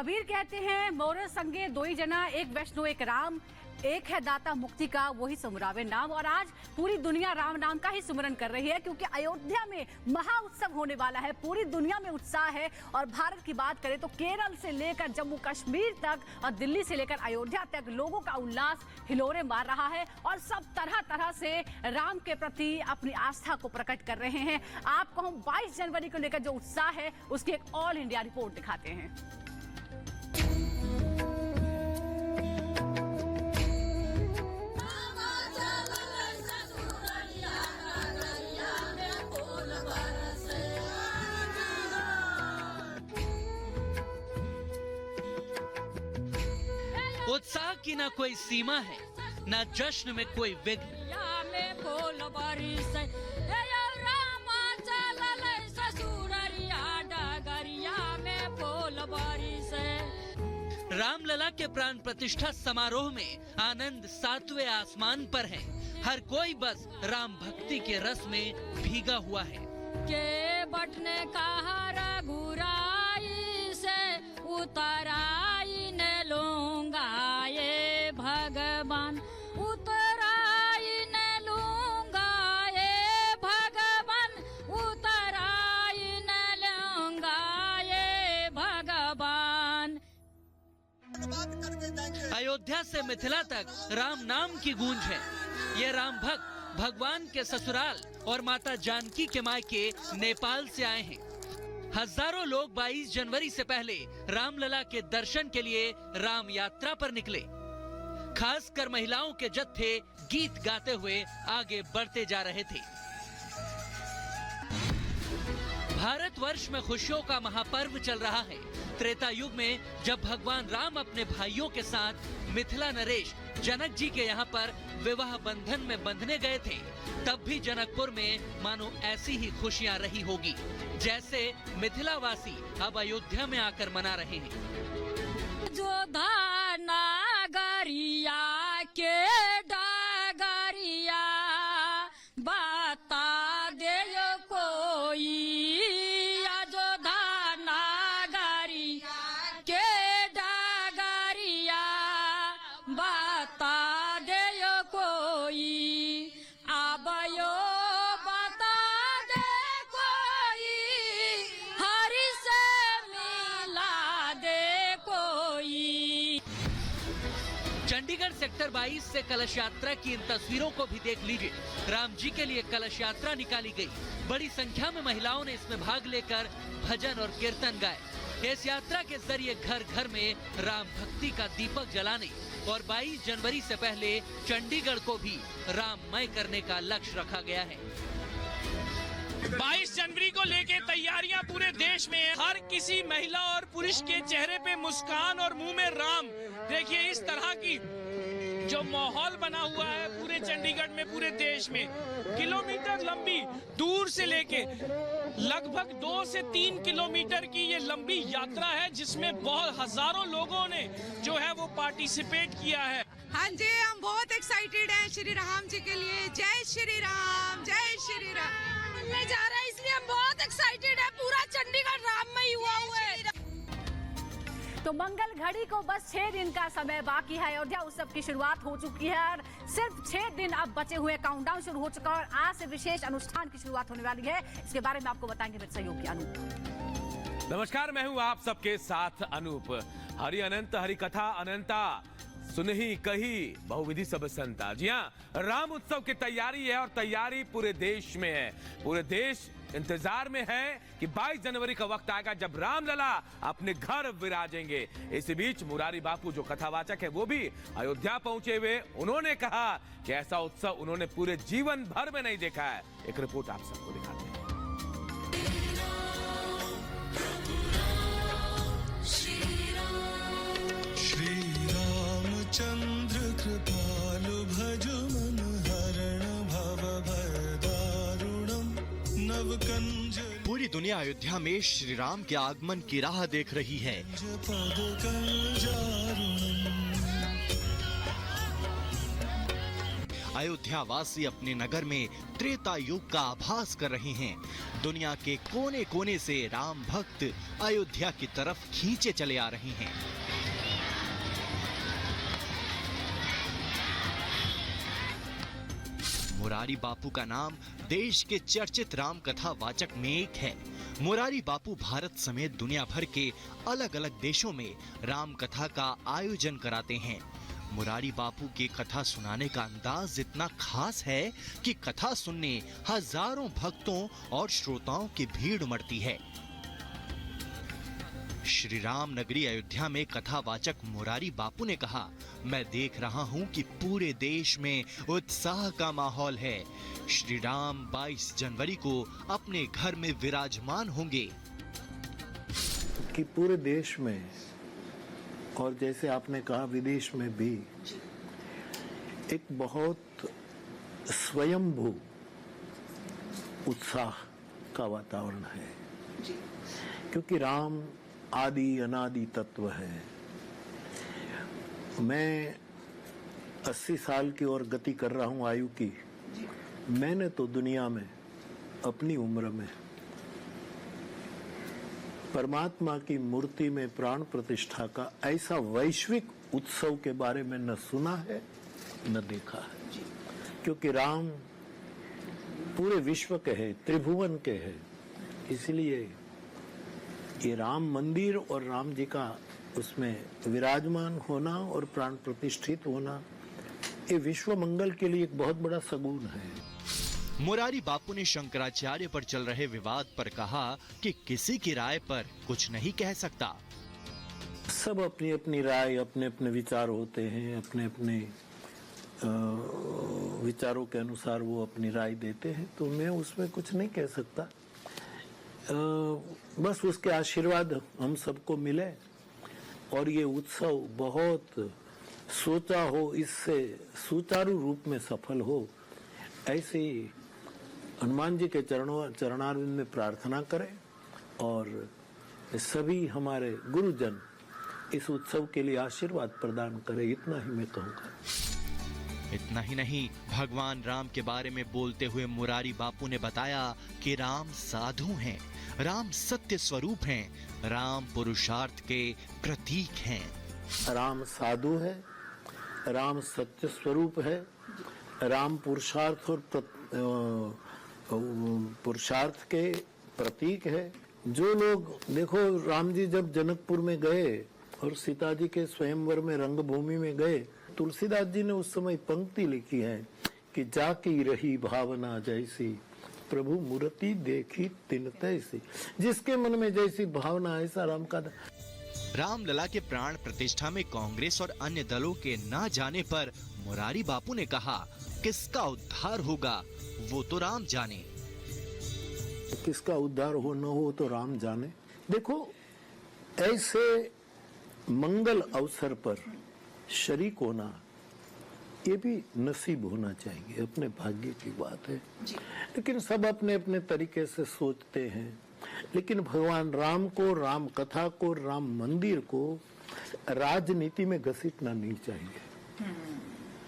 कबीर कहते हैं मोर संगे दो ही जना, एक वैष्णो एक राम, एक है दाता मुक्ति का वही सुमरावे नाम। और आज पूरी दुनिया राम नाम का ही सुमरन कर रही है, क्योंकि अयोध्या में महा उत्सव होने वाला है। पूरी दुनिया में उत्साह है। और भारत की बात करें तो केरल से लेकर जम्मू कश्मीर तक और दिल्ली से लेकर अयोध्या तक लोगों का उल्लास हिलोरे मार रहा है और सब तरह तरह से राम के प्रति अपनी आस्था को प्रकट कर रहे हैं। आपको हम 22 जनवरी को लेकर जो उत्साह है उसकी एक ऑल इंडिया रिपोर्ट दिखाते हैं। उत्साह की ना कोई सीमा है, ना जश्न में कोई विघ्न। रामलला के प्राण प्रतिष्ठा समारोह में आनंद 7वें आसमान पर है। हर कोई बस राम भक्ति के रस में भीगा हुआ है। के बटने कहा रघुराई से उतराई न लूंगा ये भगवान, उतराई न लूंगा ये भगवान, उतराई न लूंगा ये भगवान। अयोध्या से मिथिला तक राम नाम की गूंज है। ये राम भक्त भगवान के ससुराल और माता जानकी के मायके नेपाल से आए हैं। हजारों लोग 22 जनवरी से पहले रामलला के दर्शन के लिए राम यात्रा पर निकले। खासकर महिलाओं के जत्थे गीत गाते हुए आगे बढ़ते जा रहे थे। भारतवर्ष में खुशियों का महापर्व चल रहा है। त्रेता युग में जब भगवान राम अपने भाइयों के साथ मिथिला नरेश जनक जी के यहाँ पर विवाह बंधन में बंधने गए थे, तब भी जनकपुर में मानो ऐसी ही खुशियां रही होगी जैसे मिथिलावासी अब अयोध्या में आकर मना रहे हैं। जो नागरिया के डागरिया बता दे कोई, चंडीगढ़ सेक्टर 22 से कलश यात्रा की इन तस्वीरों को भी देख लीजिए। राम जी के लिए कलश यात्रा निकाली गई। बड़ी संख्या में महिलाओं ने इसमें भाग लेकर भजन और कीर्तन गाए। इस यात्रा के जरिए घर घर में राम भक्ति का दीपक जलाने और 22 जनवरी से पहले चंडीगढ़ को भी राममय करने का लक्ष्य रखा गया है। 22 जनवरी को लेके तैयारियां पूरे देश में है। हर किसी महिला और पुरुष के चेहरे पे मुस्कान और मुंह में राम। देखिए इस तरह की जो माहौल बना हुआ है पूरे चंडीगढ़ में, पूरे देश में। किलोमीटर लंबी दूर से लेके लगभग 2 से 3 किलोमीटर की ये लंबी यात्रा है, जिसमें बहुत हजारों लोगों ने जो है वो पार्टिसिपेट किया है। हाँ जी, हम बहुत एक्साइटेड हैं श्री राम जी के लिए। जय श्री राम, जय श्री राम मिलने जा रहा है, इसलिए हम बहुत एक्साइटेड है। पूरा चंडीगढ़ राममय हुआ है। तो मंगल घड़ी को बस 6 दिन का समय बाकी है। अयोध्या उत्सव की शुरुआत हो चुकी है और सिर्फ 6 दिन अब बचे हुए। काउंटडाउन शुरू हो चुका है और आज से विशेष अनुष्ठान की शुरुआत होने वाली है। इसके बारे में आपको बताएंगे मेरे सहयोगी अनूप। नमस्कार, मैं हूं आप सबके साथ अनूप। हरि अनंत हरि कथा अनंता, सुनही कही बहुविधि सब संता। जी हाँ, राम उत्सव की तैयारी है और तैयारी पूरे देश में है। पूरे देश इंतजार में है कि 22 जनवरी का वक्त आएगा जब रामलला अपने घर विराजेंगे। इसी बीच मुरारी बापू जो कथावाचक है वो भी अयोध्या पहुंचे हुए। उन्होंने कहा कि ऐसा उत्सव उन्होंने पूरे जीवन भर में नहीं देखा है। एक रिपोर्ट आप सबको दिखाते हैं। चंद्र कृपालु भजु मन हरण भव भय दारुणम नव कंज। पूरी दुनिया अयोध्या में श्री राम के आगमन की राह देख रही है। अयोध्या वासी अपने नगर में त्रेता युग का आभास कर रहे हैं। दुनिया के कोने कोने से राम भक्त अयोध्या की तरफ खींचे चले आ रहे हैं। मुरारी बापू का नाम देश के चर्चित राम कथा वाचक में एक है। मुरारी बापू भारत समेत दुनिया भर के अलग अलग देशों में राम कथा का आयोजन कराते हैं। मुरारी बापू की कथा सुनाने का अंदाज इतना खास है कि कथा सुनने हजारों भक्तों और श्रोताओं की भीड़ उमड़ती है। श्री राम नगरी अयोध्या में कथावाचक मुरारी बापू ने कहा, मैं देख रहा हूं कि पूरे देश में उत्साह का माहौल है। श्री राम 22 जनवरी को अपने घर में विराजमान होंगे। कि पूरे देश में और जैसे आपने कहा विदेश में भी एक बहुत स्वयंभू उत्साह का वातावरण है, क्योंकि राम आदि अनादि तत्व है। मैं 80 साल की ओर गति कर रहा हूं आयु की। मैंने तो दुनिया में अपनी उम्र में परमात्मा की मूर्ति में प्राण प्रतिष्ठा का ऐसा वैश्विक उत्सव के बारे में न सुना है न देखा है, क्योंकि राम पूरे विश्व के हैं, त्रिभुवन के हैं। इसलिए ये राम मंदिर और राम जी का उसमें विराजमान होना और प्राण प्रतिष्ठित होना, ये विश्व मंगल के लिए एक बहुत बड़ा सगुन है। मुरारी बापू ने शंकराचार्य पर चल रहे विवाद पर कहा कि किसी की राय पर कुछ नहीं कह सकता। सब अपनी अपनी राय, अपने अपने विचार होते हैं, अपने अपने विचारों के अनुसार वो अपनी राय देते हैं, तो मैं उसमें कुछ नहीं कह सकता। बस उसके आशीर्वाद हम सबको मिले और ये उत्सव बहुत सोचा हो, इससे सुचारू रूप में सफल हो, ऐसे हनुमान जी के चरणारविंद में प्रार्थना करें और सभी हमारे गुरुजन इस उत्सव के लिए आशीर्वाद प्रदान करें। इतना ही मैं कहूँगा। इतना ही नहीं, भगवान राम के बारे में बोलते हुए मुरारी बापू ने बताया कि राम साधु हैं, राम सत्य स्वरूप हैं, राम पुरुषार्थ के प्रतीक हैं। राम साधु है, राम सत्य स्वरूप है, राम पुरुषार्थ और पुरुषार्थ के प्रतीक है। जो लोग देखो, राम जी जब जनकपुर में गए और सीता जी के स्वयंवर में रंगभूमि में गए, तुलसीदास जी ने उस समय पंक्ति लिखी है कि जाकी रही भावना जैसी, प्रभु मूर्ति देखी तिन तैसी। जिसके मन में जैसी भावना ऐसा राम का। रामलला के प्राण प्रतिष्ठा में कांग्रेस और अन्य दलों के न जाने पर मुरारी बापू ने कहा, किसका उद्धार होगा वो तो राम जाने। किसका उद्धार हो न हो तो राम जाने। देखो, ऐसे मंगल अवसर पर शरीक होना ये भी नसीब होना चाहिए, अपने भाग्य की बात है। लेकिन सब अपने अपने तरीके से सोचते हैं। लेकिन भगवान राम को, राम कथा को, राम मंदिर को राजनीति में घसीटना नहीं चाहिए।